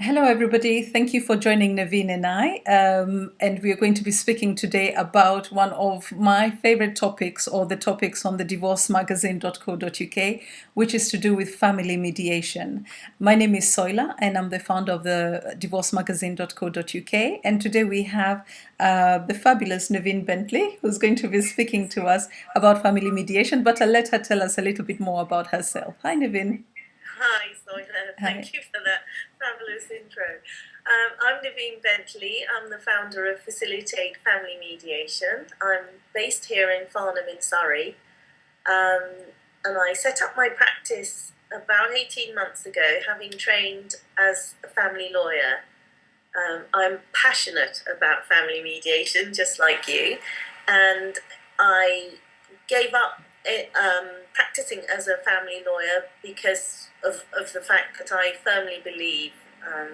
Hello, everybody. Thank you for joining Nevine and I. And we are going to be speaking today about one of my favorite topics, or the topics on the divorcemagazine.co.uk, which is to do with family mediation. My name is Soila, and I'm the founder of the divorcemagazine.co.uk. And today we have the fabulous Nevine Bentley, who's going to be speaking to us about family mediation. But I'll let her tell us a little bit more about herself. Hi, Nevine. Hi, Sonia. Thank you for that fabulous intro. I'm Nevine Bentley. I'm the founder of Facilitate Family Mediation. I'm based here in Farnham in Surrey. And I set up my practice about 18 months ago, having trained as a family lawyer. I'm passionate about family mediation, just like you. And I gave up practicing as a family lawyer because of the fact that I firmly believe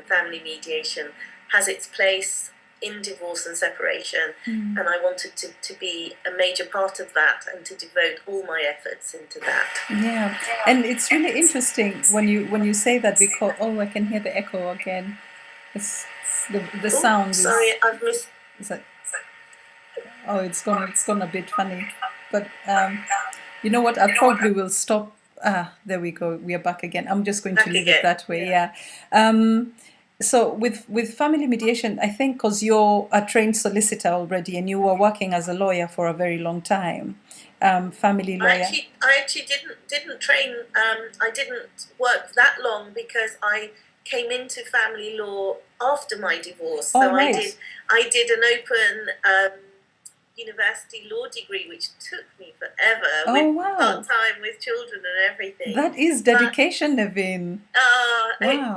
family mediation has its place in divorce and separation, and I wanted to be a major part of that and to devote all my efforts into that. Yeah, and it's really interesting when you say that, because I can hear the echo again. It's the sound is. Sorry, I've missed. It's gone a bit funny, but you know what? I probably will stop. There we go. We are back again. I'm just going to leave it that way. Yeah. So with family mediation, I think because you're a trained solicitor already and you were working as a lawyer for a very long time, family lawyer. I actually didn't train. I didn't work that long because I came into family law after my divorce. So right. I did an open university law degree, which took me forever. Wow. Part-time with children and everything. That is dedication, Nevine. Wow.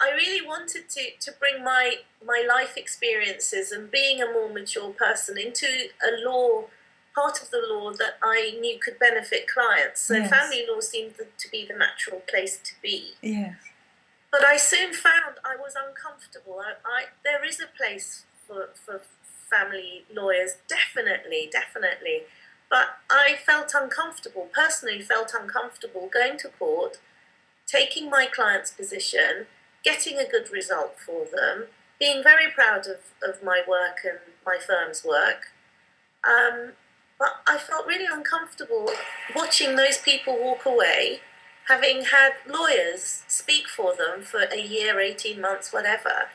I really wanted to bring my life experiences and being a more mature person into a law, part of the law that I knew could benefit clients. So yes. Family law seemed to be the natural place to be. Yes. But I soon found I was uncomfortable. There is a place for family lawyers, definitely. But I felt uncomfortable, personally felt uncomfortable going to court, taking my client's position, getting a good result for them, being very proud of my work and my firm's work. But I felt really uncomfortable watching those people walk away, having had lawyers speak for them for a year, 18 months, whatever.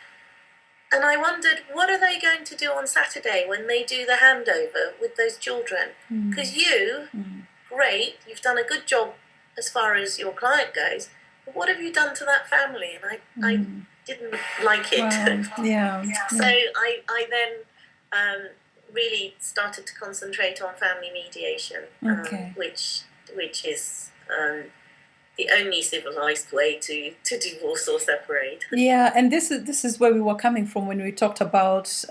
And I wondered, what are they going to do on Saturday when they do the handover with those children? Because great, you've done a good job as far as your client goes, but what have you done to that family? And I didn't like it. Wow. Yeah. So I then really started to concentrate on family mediation, which is the only civilized way to divorce or separate. Yeah, and this is where we were coming from when we talked about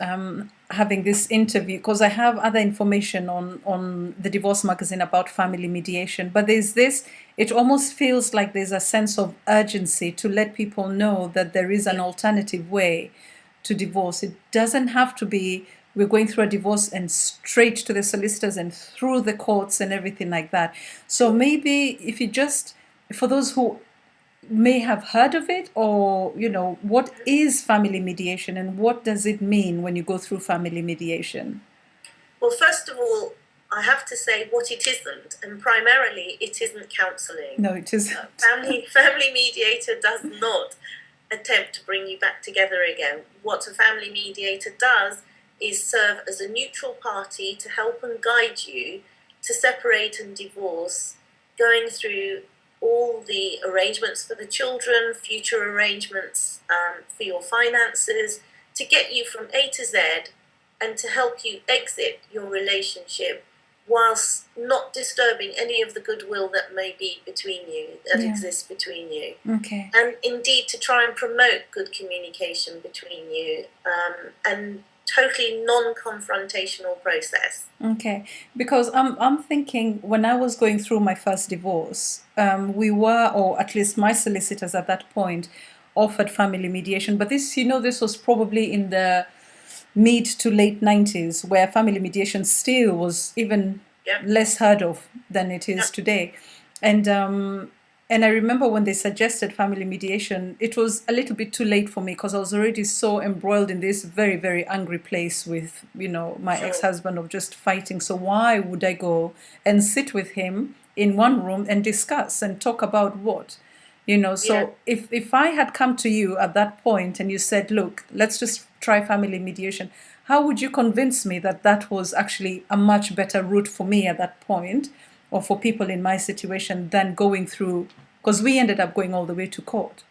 having this interview, because I have other information on the Divorce Magazine about family mediation, but there's this, it almost feels like there's a sense of urgency to let people know that there is an alternative way to divorce. It doesn't have to be we're going through a divorce and straight to the solicitors and through the courts and everything like that. So maybe if you just, for those who may have heard of it, or what is family mediation and what does it mean when you go through family mediation? Well, first of all, I have to say what it isn't, and primarily it isn't counselling. No, it isn't. Family mediator does not attempt to bring you back together again. What a family mediator does is serve as a neutral party to help and guide you to separate and divorce, going through all the arrangements for the children, future arrangements for your finances, to get you from A to Z and to help you exit your relationship whilst not disturbing any of the goodwill that may be between you, that exists between you. Okay. And indeed to try and promote good communication between you, and totally non-confrontational process. Okay, because I'm thinking when I was going through my first divorce, we were, or at least my solicitors at that point, offered family mediation. But this was probably in the mid to late 90s, where family mediation still was even less heard of than it is today. And And I remember when they suggested family mediation, it was a little bit too late for me because I was already so embroiled in this very, very angry place with, my Sure. ex-husband of just fighting. So why would I go and sit with him in one room and discuss and talk about what? Yeah. So if I had come to you at that point and you said, look, let's just try family mediation, how would you convince me that that was actually a much better route for me at that point, or for people in my situation, than going through, because we ended up going all the way to court.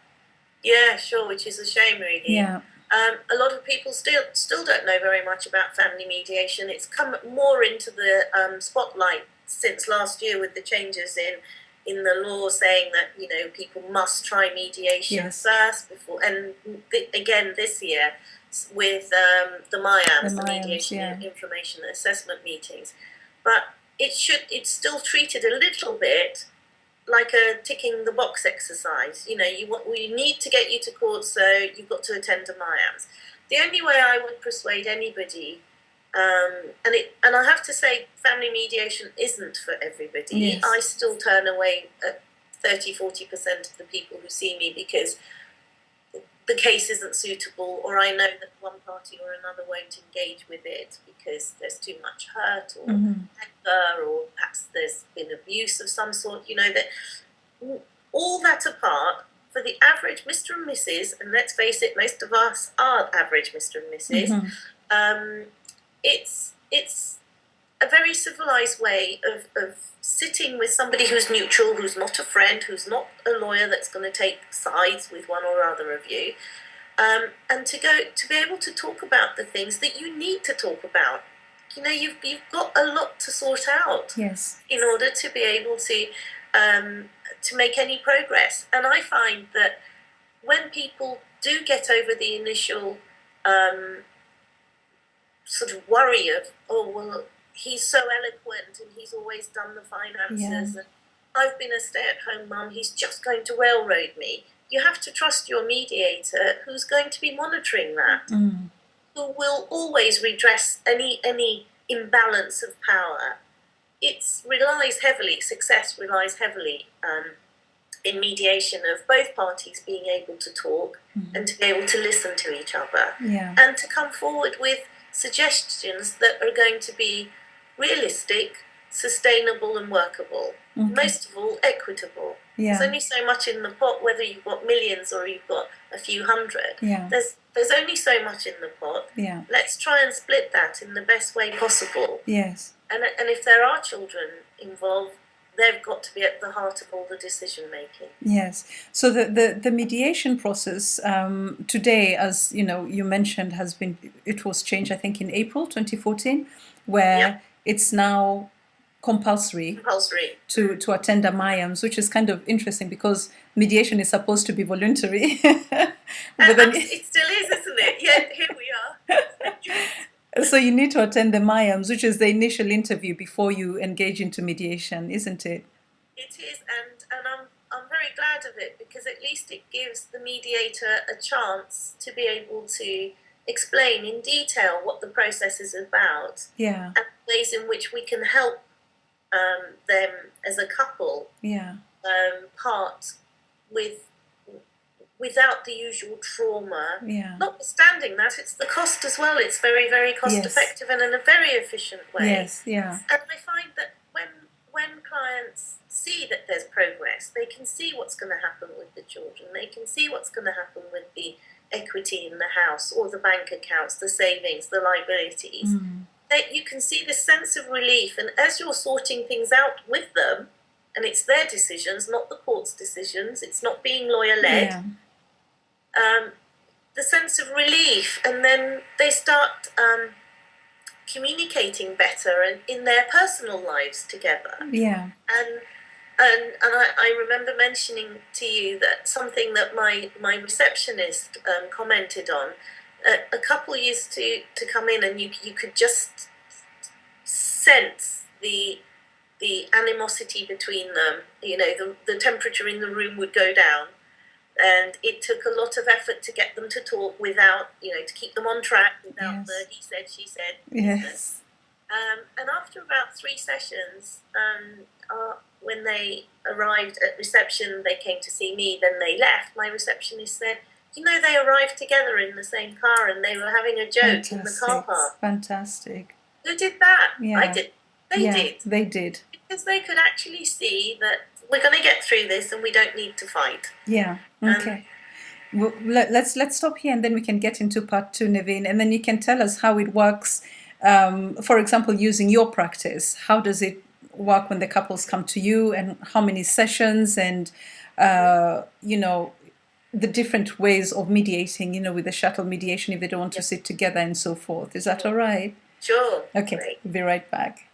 Yeah, sure, which is a shame, really. Yeah. A lot of people still don't know very much about family mediation. It's come more into the spotlight since last year with the changes in the law, saying that people must try mediation Yes. first before, and again this year with the The MIAMs, the Mayans, mediation yeah. information assessment meetings, but it's still treated a little bit like a ticking the box exercise. We need to get you to court, so you've got to attend to MIAMS. The only way I would persuade anybody, and I have to say, family mediation isn't for everybody. Yes. I still turn away 30-40% of the people who see me because the case isn't suitable, or I know that one party or another won't engage with it because there's too much hurt or anger, or perhaps there's been abuse of some sort. That all that apart, for the average Mr. and Mrs., and let's face it, most of us are average Mr. and Mrs., it's a very civilized way of sitting with somebody who's neutral, who's not a friend, who's not a lawyer that's going to take sides with one or other of you, and to be able to talk about the things that you need to talk about. You've got a lot to sort out. Yes. In order to be able to make any progress. And I find that when people do get over the initial sort of worry of, oh, well, he's so eloquent and he's always done the finances, and I've been a stay-at-home mum, he's just going to railroad me. You have to trust your mediator, who's going to be monitoring that, who will always redress any imbalance of power. Success relies heavily in mediation of both parties being able to talk and to be able to listen to each other, and to come forward with suggestions that are going to be realistic, sustainable and workable. Most of all, equitable. There's only so much in the pot, whether you've got millions or you've got a few hundred. There's only so much in the pot. Let's try and split that in the best way possible. Yes. And if there are children involved, they've got to be at the heart of all the decision making. Yes. So the mediation process today, as you mentioned, it was changed, I think, in April 2014, where it's now compulsory to attend a MIAMS, which is kind of interesting because mediation is supposed to be voluntary. But then it still is, isn't it? Yeah, here we are. So you need to attend the MIAMS, which is the initial interview before you engage into mediation, isn't it? It is, and I'm very glad of it, because at least it gives the mediator a chance to be able to explain in detail what the process is about, and ways in which we can help them as a couple part without the usual trauma. Notwithstanding that, it's the cost as well. It's very, very cost effective and in a very efficient way. And I find that when clients see that there's progress, they can see what's going to happen with the children, they can see what's going to happen with the equity in the house or the bank accounts, the savings, the liabilities. That you can see this sense of relief, and as you're sorting things out with them, and it's their decisions, not the court's decisions, it's not being lawyer-led, the sense of relief, and then they start communicating better and in their personal lives together. And I remember mentioning to you that something that my receptionist commented on. A couple used to come in, and you could just sense the animosity between them. The temperature in the room would go down, and it took a lot of effort to get them to talk without, to keep them on track without the he said, she said. And after about 3 sessions, when they arrived at reception, they came to see me, then they left. My receptionist said, you know, they arrived together in the same car and they were having a joke in the car park. Fantastic. Who did that? Yeah. I did. They did. They did. Because they could actually see that we're going to get through this and we don't need to fight. Yeah. Okay. Well, let's stop here and then we can get into part 2, Nevine, and then you can tell us how it works. For example, using your practice, how does it work when the couples come to you, and how many sessions, and the different ways of mediating, with the shuttle mediation if they don't want to sit together and so forth. Is that all right? Sure. Okay. Great. We'll be right back.